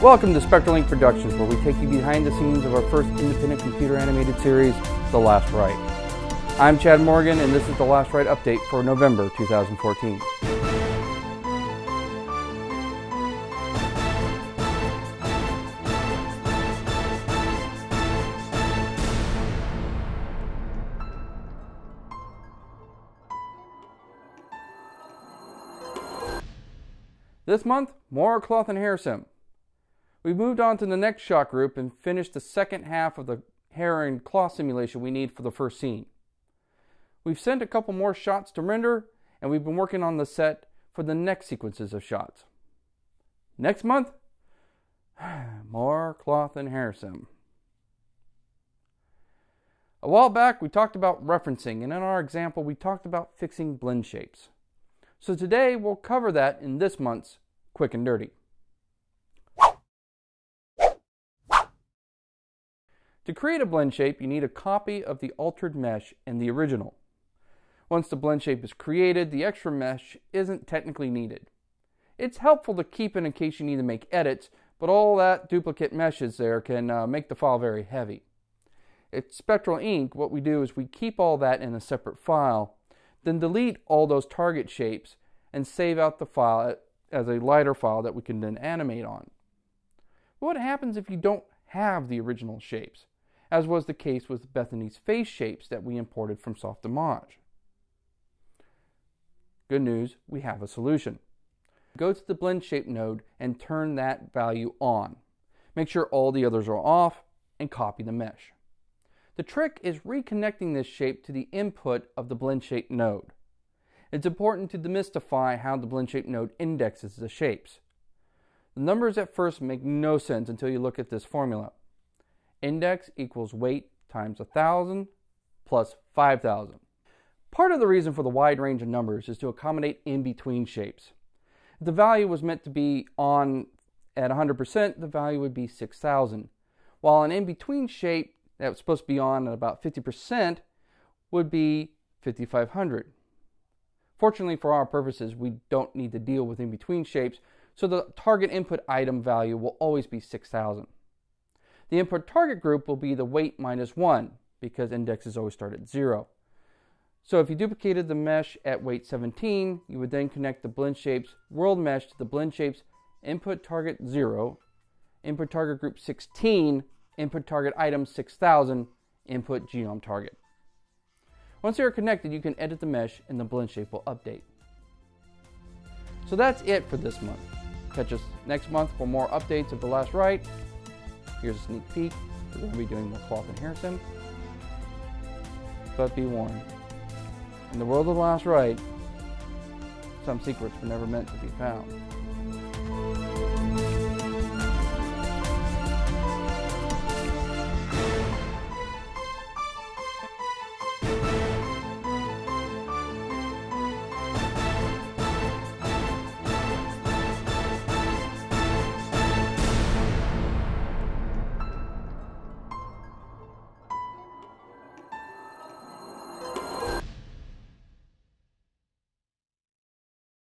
Welcome to Spectral Productions, where we take you behind the scenes of our first independent computer animated series, The Last Rite. I'm Chad Morgan, and this is the Last Rite update for November 2014. This month, more cloth and hair sim. We've moved on to the next shot group and finished the second half of the hair and cloth simulation we need for the first scene. We've sent a couple more shots to render, and we've been working on the set for the next sequences of shots. Next month, more cloth and hair sim. A while back, we talked about referencing, and in our example, we talked about fixing blend shapes. So today, we'll cover that in this month's Quick and Dirty. To create a blend shape, you need a copy of the altered mesh and the original. Once the blend shape is created, the extra mesh isn't technically needed. It's helpful to keep it in case you need to make edits, but all that duplicate meshes there can make the file very heavy. At Spectral Inc., what we do is we keep all that in a separate file, then delete all those target shapes and save out the file as a lighter file that we can then animate on. What happens if you don't have the original shapes, as was the case with Bethany's face shapes that we imported from Softimage? Good news, we have a solution. Go to the blend shape node and turn that value on. Make sure all the others are off and copy the mesh. The trick is reconnecting this shape to the input of the blend shape node. It's important to demystify how the blend shape node indexes the shapes. The numbers at first make no sense until you look at this formula. Index equals weight times 1,000 plus 5,000. Part of the reason for the wide range of numbers is to accommodate in-between shapes. If the value was meant to be on at 100%, the value would be 6,000, while an in-between shape that was supposed to be on at about 50% would be 5,500. Fortunately for our purposes, we don't need to deal with in-between shapes, so the target input item value will always be 6,000. The input target group will be the weight minus 1, because indexes always start at 0. So if you duplicated the mesh at weight 17, you would then connect the blend shapes world mesh to the blend shapes input target 0, input target group 16, input target item 6,000, input geom target. Once they are connected, you can edit the mesh and the blend shape will update. So that's it for this month. Catch us next month for more updates of The Last Rite. Here's a sneak peek. We're going to be doing more cloth and hair sim. But be warned, in the world of The Last Rite, some secrets were never meant to be found.